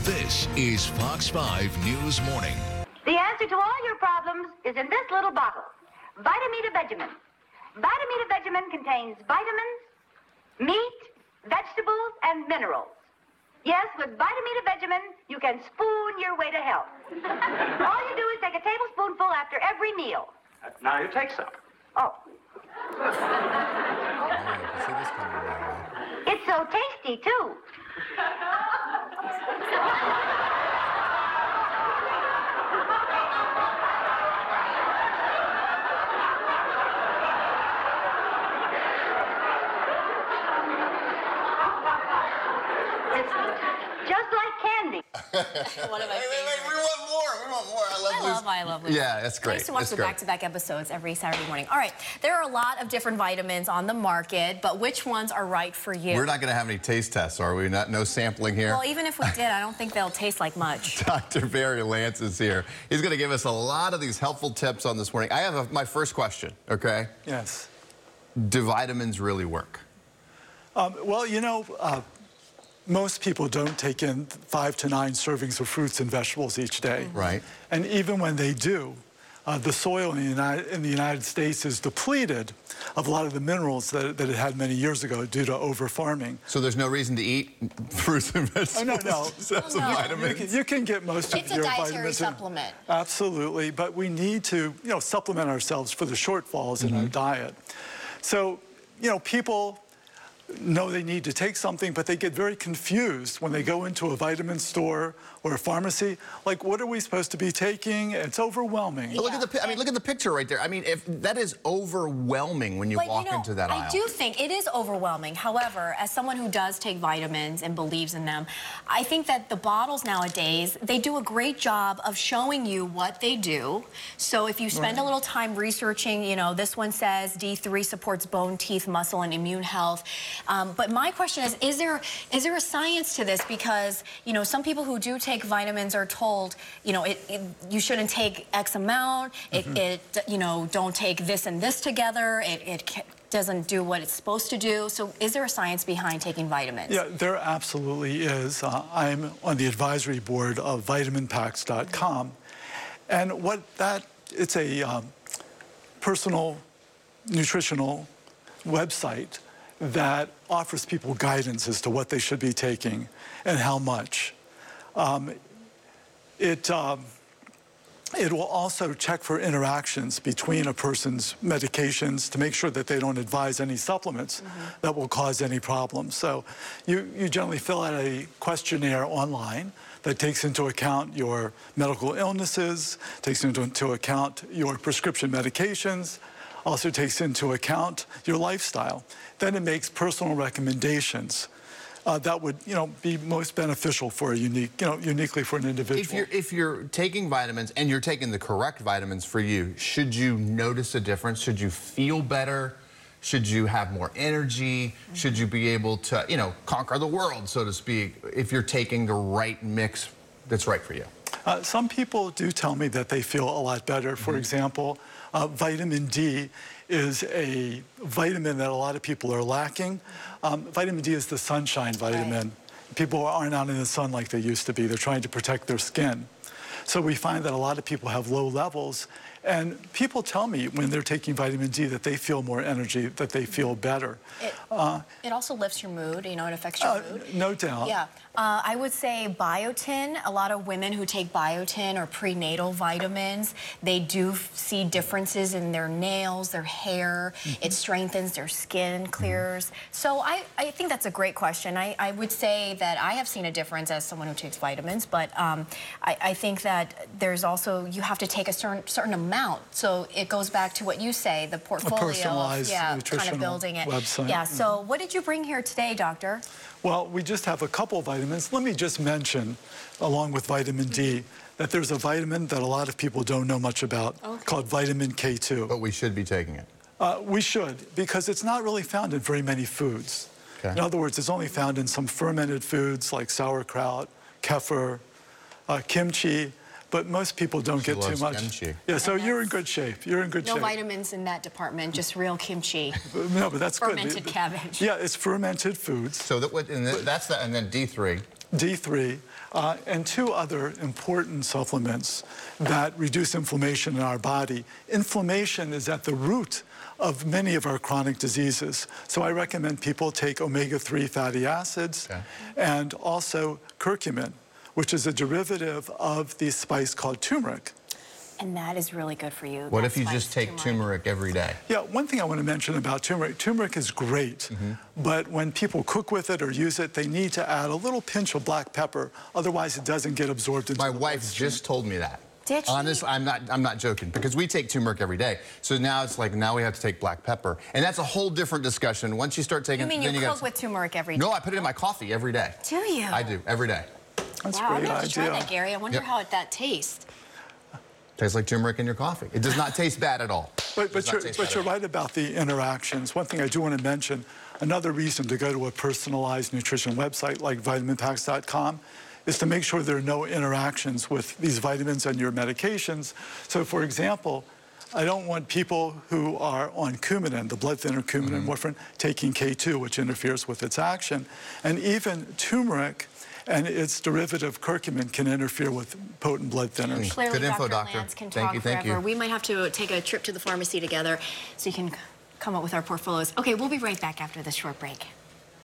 This is Fox 5 News Morning. The answer to all your problems is in this little bottle. Vitamita Vegemin. Vitamita Vegemin contains vitamins, meat, vegetables, and minerals. Yes, with Vitamita Vegemin, you can spoon your way to health. All you do is take a tablespoonful after every meal. Now you take some. Oh. It's so tasty, too. It's just like candy. One of my favorites. We want more. I love Lucy. Yeah, that's great. I used to watch That's the great. back-to-back episodes every Saturday morning. All right, there are a lot of different vitamins on the market, but which ones are right for you? We're not going to have any taste tests, are we? No sampling here? Well, even if we did, I don't think they'll taste like much. Dr. Barry Lance is here. He's going to give us a lot of these helpful tips on this morning. I have my first question, okay? Yes. Do vitamins really work? Well, you know, most people don't take in 5 to 9 servings of fruits and vegetables each day. Right. And even when they do, the soil in the United States is depleted of a lot of the minerals that it had many years ago due to over-farming. So there's no reason to eat fruits and vegetables? Oh, no. To have some vitamins? You can get most of your vitamins. It's a dietary supplement. Absolutely, but we need to, supplement ourselves for the shortfalls in our diet. So, people know they need to take something, but they get very confused when they go into a vitamin store or a pharmacy. Like, what are we supposed to be taking? It's overwhelming. Yeah. Look at the picture right there. I mean, if that is overwhelming when you walk into that aisle. I do think it is overwhelming. However, as someone who does take vitamins and believes in them, I think that the bottles nowadays, they do a great job of showing you what they do. So if you spend a little time researching, this one says D3 supports bone, teeth, muscle, and immune health. But my question is there a science to this? Because, some people who do take vitamins are told, you shouldn't take X amount, don't take this and this together, it doesn't do what it's supposed to do. So is there a science behind taking vitamins? Yeah, there absolutely is. I'm on the advisory board of vitaminpacks.com. And it's a personal nutritional website that offers people guidance as to what they should be taking and how much. It will also check for interactions between a person's medications to make sure that they don't advise any supplements that will cause any problems. So you generally fill out a questionnaire online that takes into account your medical illnesses, takes into account your prescription medications, also takes into account your lifestyle. Then it makes personal recommendations that would, be most beneficial for a uniquely for an individual. If you're taking vitamins and you're taking the correct vitamins for you, should you notice a difference? Should you feel better? Should you have more energy? Should you be able to, conquer the world, so to speak, if you're taking the right mix that's right for you? Some people do tell me that they feel a lot better. For example, vitamin D is a vitamin that a lot of people are lacking. Vitamin D is the sunshine vitamin. Right. People aren't out in the sun like they used to be. They're trying to protect their skin. So we find that a lot of people have low levels. And people tell me when they're taking vitamin D that they feel more energy, that they feel better. It also lifts your mood, it affects your mood. No doubt. Yeah. I would say biotin. A lot of women who take biotin or prenatal vitamins, they do see differences in their nails, their hair. It strengthens their skin, clears. So I think that's a great question. I would say that I have seen a difference as someone who takes vitamins, but I think that there's also, you have to take a certain amount. So it goes back to what you say, the portfolio. A personalized nutritional kind of building it. Website. Yeah, so what did you bring here today, doctor? Well, we just have a couple vitamins. Let me just mention, along with vitamin D, that there's a vitamin that a lot of people don't know much about called vitamin K2. But we should be taking it. We should, because it's not really found in very many foods. Okay. In other words, it's only found in some fermented foods like sauerkraut, kefir, kimchi, but most people don't get too much. Kimchi. Yeah, so you're in good shape. You're in good shape. No vitamins in that department, just real kimchi. No, but that's fermented good. cabbage. Yeah, it's fermented foods. So and then D3. D3, and 2 other important supplements that reduce inflammation in our body. Inflammation is at the root of many of our chronic diseases. So I recommend people take omega-3 fatty acids and also curcumin, which is a derivative of the spice called turmeric. And that is really good for you. What if you just take turmeric every day? Yeah, one thing I want to mention about turmeric is great, but when people cook with it or use it, they need to add a little pinch of black pepper, otherwise it doesn't get absorbed into My the wife bloodstream. just told me that. Did she? Honestly, I'm not joking, because we take turmeric every day. So now it's like, now we have to take black pepper. And that's a whole different discussion. Once you start taking... You mean you cook with turmeric every day? No, I put it in my coffee every day. Do you? I do, every day. That's wow, a great I'm going to try idea. that, Gary. I wonder how that tastes. Tastes like turmeric in your coffee. It does not taste bad at all. But you're right about the interactions. One thing I do want to mention, another reason to go to a personalized nutrition website like vitaminpacks.com is to make sure there are no interactions with these vitamins and your medications. So for example, I don't want people who are on Coumadin, the blood thinner Coumadin, warfarin, taking K2, which interferes with its action. And even turmeric and its derivative curcumin can interfere with potent blood thinners. Clearly, Good info, Dr. doctor. Lance can Thank talk you, thank forever. you. We might have to take a trip to the pharmacy together so you can come up with our portfolios. Okay, we'll be right back after this short break.